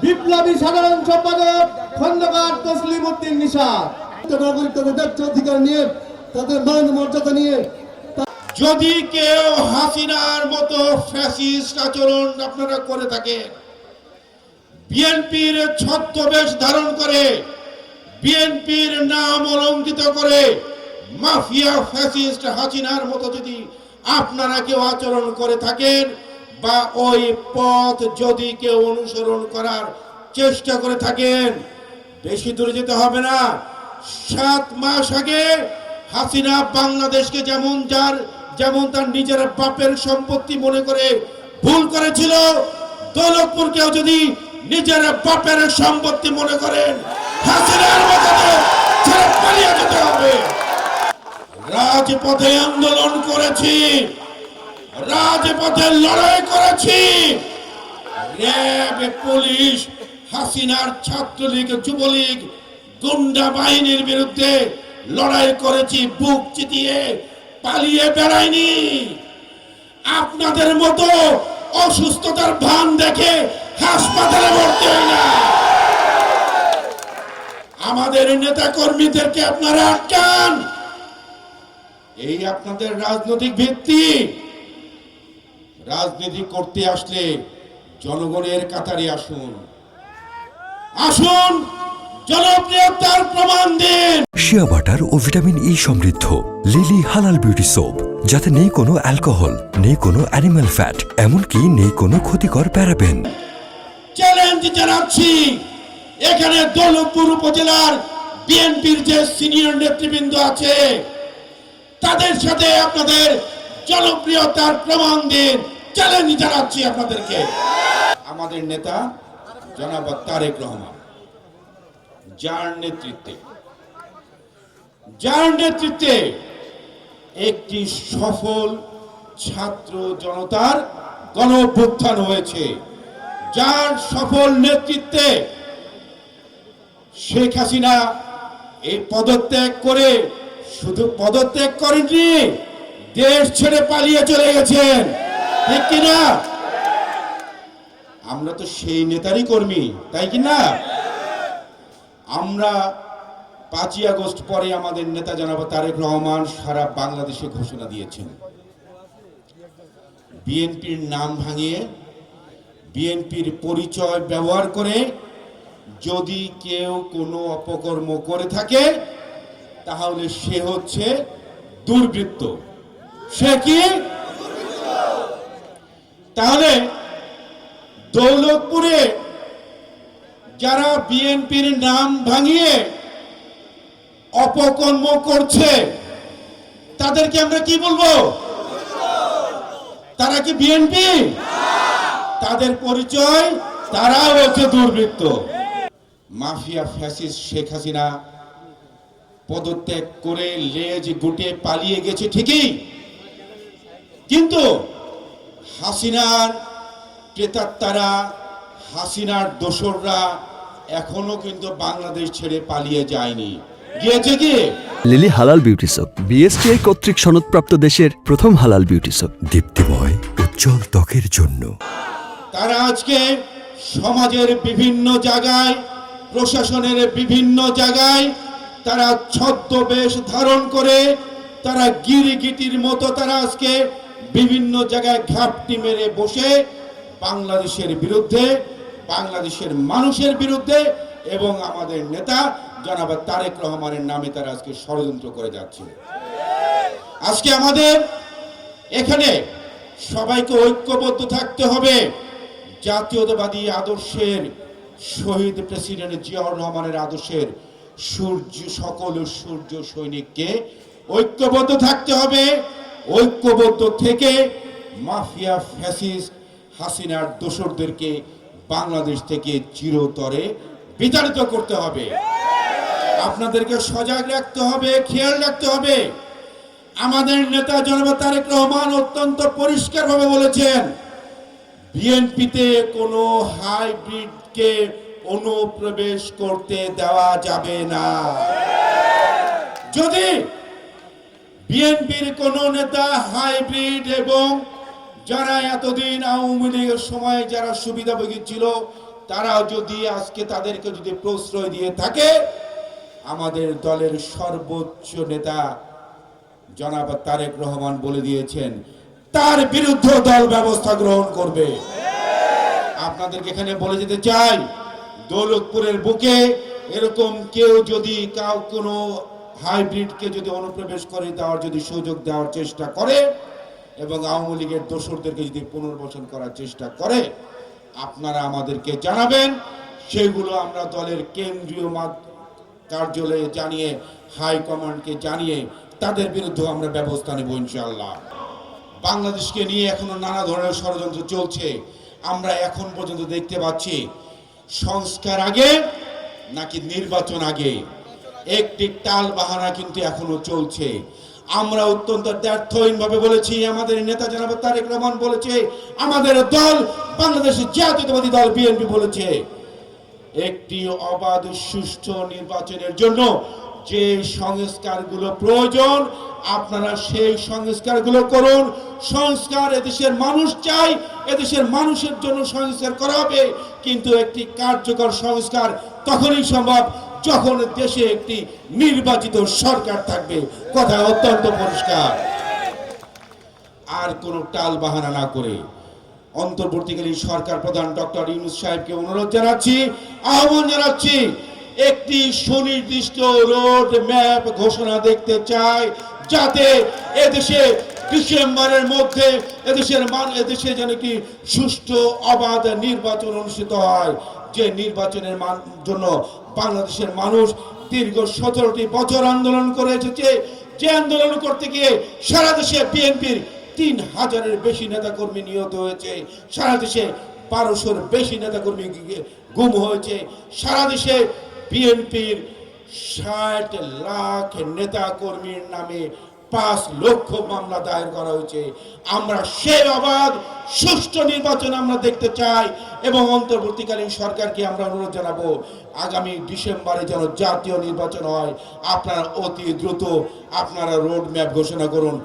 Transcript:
বিপ্লবী সাধারণ সম্পাদক খন্দকার তসলিম উদ্দিন নিশাত। নাগরিক তাদের ন্যায্য অধিকার নিয়ে, তাদের মান মর্যাদা নিয়ে, যদি কেউ হাসিনার মতো ফ্যাসিস্ট আচরণ আপনারা করে থাকে, বিএনপির ছদ্মবেশ ধারণ করে, বিএনপির নাম অলঙ্কিত করে মাফিয়া ফ্যাসিস্ট হাসিনার মতো যদি আপনারা কেউ আচরণ করে থাকেন বা ওই পথ যদি কেউ অনুসরণ করার চেষ্টা করে থাকেন, বেশি দূরে যেতে হবে না। 7 মাস আগে হাসিনা বাংলাদেশকে যেমন তার নিজের বাপের সম্পত্তি মনে করে ভুল করেছিল, দৌলতপুরকেও যদি নিজের বাপের সম্পত্তি মনে করেন, হাসিনার মতো ছেড়ে পালিয়ে যেতে হবে। রাজপথে আন্দোলন করেছি, রাজপথে লড়াই করেছি, র্যাব, পুলিশ, হাসিনার ছাত্রলীগ, যুবলীগ, গুন্ডা বাহিনীর বিরুদ্ধে লড়াই করেছি, বুক চিতিয়ে পালিয়ে বেড়াইনি। আপনাদের মতো অসুস্থতার ভান দেখে হাসপাতালে ভর্তি হই না। আমাদের নেতা কর্মীদেরকে আপনারা আটকান, এই আপনাদের রাজনৈতিক ভিত্তি। রাজনীতি করতে আসলে জনগণের কাতারে আসুন, আসুন জনপ্রিয়তার প্রমাণ দিন। শিয়া বাটার ও ভিটামিন ই সমৃদ্ধ লিলি হালাল বিউটি সোপ, যাতে নেই কোনো অ্যালকোহল, নেই কোনো অ্যানিমাল ফ্যাট, এমনকি নেই কোনো ক্ষতিকর প্যারাবেন। চ্যালেঞ্জ জানাচ্ছি, এখানে দৌলতপুর উপজেলার বিএনপির যে সিনিয়র নেতৃবৃন্দ আছে, তাদের সাথে আপনাদের জনপ্রিয়তার প্রমাণ দিন। চ্যালেঞ্জ জানাচ্ছি আপনাদেরকে। আমাদের নেতা জনাব তারেক রহমান, যার নেতৃত্বে একটি সফল ছাত্র জনতার গণ অভ্যুত্থান হয়েছে, যার সফল নেতৃত্বে শেখ হাসিনা এই পদত্যাগ করে শুধু পদত্যাগ করেননি, দেশ ছেড়ে পালিয়ে চলে গেছেন, ঠিক কিনা? আমরা তো সেই নেতারই কর্মী, তাই কিনা? আমরা 5ই আগস্ট পরে আমাদের নেতা জনাব তারেক রহমান সারা বাংলাদেশে ঘোষণা দিয়েছেন, বিএনপির নাম ভাঙিয়ে, বিএনপির পরিচয় ব্যবহার করে যদি কেউ কোনো অপকর্ম করে থাকে, তাহলে সে হচ্ছে দুর্বৃত্ত। সে কি? তাহলে দৌলতপুরে যারা বিএনপির নাম ভাঙিয়ে অপকর্ম করছে, তাদেরকে আমরা কি বলবো? তারা কি বিএনপি? তাদের পরিচয়, তারাও হচ্ছে দুর্বৃত্ত। মাফিয়া ফ্যাসিস্ট শেখ হাসিনা পদত্যাগ করে লেজ গুটিয়ে পালিয়ে গেছে ঠিকই, কিন্তু হাসিনার প্রেতাত্মারা, হাসিনার দোসররা এখনো কিন্তু বাংলাদেশ ছেড়ে পালিয়ে যায়নি। গিয়েছে কি? লিলি হালাল বিউটি সোপ, বিএসটিআই কর্তৃক সনদপ্রাপ্ত দেশের প্রথম হালাল বিউটি সোপ, দীপ্তিময় উজ্জ্বল ত্বকের জন্য। তারা আজকে সমাজের বিভিন্ন জায়গায়, প্রশাসনের বিভিন্ন জায়গায় তারা ছদ্মবেশ ধারণ করে, তারা গিরিগিটির মতো তারা আজকে বিভিন্ন জায়গায় ঘাপটি মেরে বসে বাংলাদেশের বিরুদ্ধে, বাংলাদেশের মানুষের বিরুদ্ধে এবং আমাদের নেতা জনাব তারেক রহমানের নামে তারা আজকে ষড়যন্ত্র করে যাচ্ছে। আজকে আমাদের এখানে সবাইকে ঐক্যবদ্ধ থাকতে হবে। জাতীয়তাবাদী আদর্শের শহীদ প্রেসিডেন্ট জিয়াউর রহমানের আদর্শের সকল সূর্য সৈনিককে ঐক্যবদ্ধ থাকতে হবে। ঐক্যবদ্ধ থেকে মাফিয়া ফ্যাসিস্ট হাসিনার দোসরদেরকে বাংলাদেশ থেকে চিরতরে বিতাড়িত করতে হবে। আপনাদেরকে সজাগ রাখতে হবে, খেয়াল রাখতে হবে। আমাদের নেতা জনাব তারেক রহমান অত্যন্ত পরিষ্কারভাবে বলেছেন, বিএনপিতে কোনো হাইব্রিডকে অনুপ্রবেশ করতে দেওয়া যাবে না। যদি বিএনপির কোন নেতা হাইব্রিড এবং যারা এতদিন আওয়ামী লীগের সময় যারা সুবিধাভোগী ছিল তারা যদি আজকে তাদেরকে যদি প্রশ্রয় দিয়ে থাকে, আমাদের দলের সর্বোচ্চ নেতা জনাব তারেক রহমান বলে দিয়েছেন তার বিরুদ্ধে দল ব্যবস্থা গ্রহণ করবে। আপনাদেরকে এখানে বলে যেতে চাই, দৌলতপুরের বুকে এরকম কেউ যদি কোনো হাইব্রিডকে যদি অনুপ্রবেশ করে দেওয়ার যদি সুযোগ দেওয়ার চেষ্টা করে এবং আওয়ামী লীগের দোসরদেরকে যদি পুনর্বাসন করার চেষ্টা করে, আপনারা আমাদেরকে জানাবেন। সেগুলো আমরা দলের কেন্দ্রীয় কার্যালয়ে জানিয়ে, হাইকমান্ডকে জানিয়ে তাদের বিরুদ্ধে আমরা ব্যবস্থা নেব ইনশাআল্লাহ। বাংলাদেশকে নিয়ে এখনো নানা ধরনের ষড়যন্ত্র চলছে। আমরা এখন পর্যন্ত দেখতে পাচ্ছি সংস্কার আগে নাকি নির্বাচন আগে, একটি টাল বাহানা কিন্তু এখনো চলছে। আমরা অত্যন্ত দ্ব্যর্থহীনভাবে বলেছি, আমাদের নেতা জনাব তারেক রহমান বলেছে, আমাদের দল বাংলাদেশের জাতীয়তাবাদী দল বিএনপি বলেছে, একটি অবাধ সুষ্ঠু নির্বাচনের জন্য যে সংস্কারগুলো প্রয়োজন আপনারা সেই সংস্কারগুলো করুন। সংস্কার এদেশের মানুষ চাই, এদেশের মানুষের জন্য সংস্কার করা হবে, কিন্তু একটি কার্যকর সংস্কার তখনই সম্ভব যখন দেশে একটি নির্বাচিত সরকার থাকবে। কথা অত্যন্ত পরিষ্কার। আর কোনো টাল বাহানা না করে অন্তর্বর্তীকালীন সরকার প্রধান ডক্টর ইউনূস সাহেবকে অনুরোধ জানাচ্ছি, আহ্বান জানাচ্ছি, একটি সুনির্দিষ্ট রোড ম্যাপ ঘোষণা দেখতে চাই, যাতে এদেশে ডিসেম্বরের মধ্যে এদেশে যেন কি সুষ্ঠু অবাধ নির্বাচন অনুষ্ঠিত হয়। যে নির্বাচনের জন্য বাংলাদেশের মানুষ দীর্ঘ 17টি বছর আন্দোলন করে এসেছে, যে আন্দোলন করতে গিয়ে সারা দেশে বিএনপির 3000-এর বেশি নেতাকর্মী নিহত হয়েছে, সারা দেশে 1200-এর বেশি নেতাকর্মী গুম হয়েছে, সারা দেশে বিএনপির 60 লাখ নেতাকর্মীর নামে 5 লক্ষ মামলা দায়ের করা হয়েছে। আমরা সেই অবাধ সুষ্ঠু নির্বাচন আমরা দেখতে চাই এবং অন্তর্বর্তীকালীন সরকারকে আমরা অনুরোধ জানাবো, আগামী ডিসেম্বরে যেন জাতীয় নির্বাচন হয়। আপনারা অতি দ্রুত আপনারা রোড ম্যাপ ঘোষণা করুন।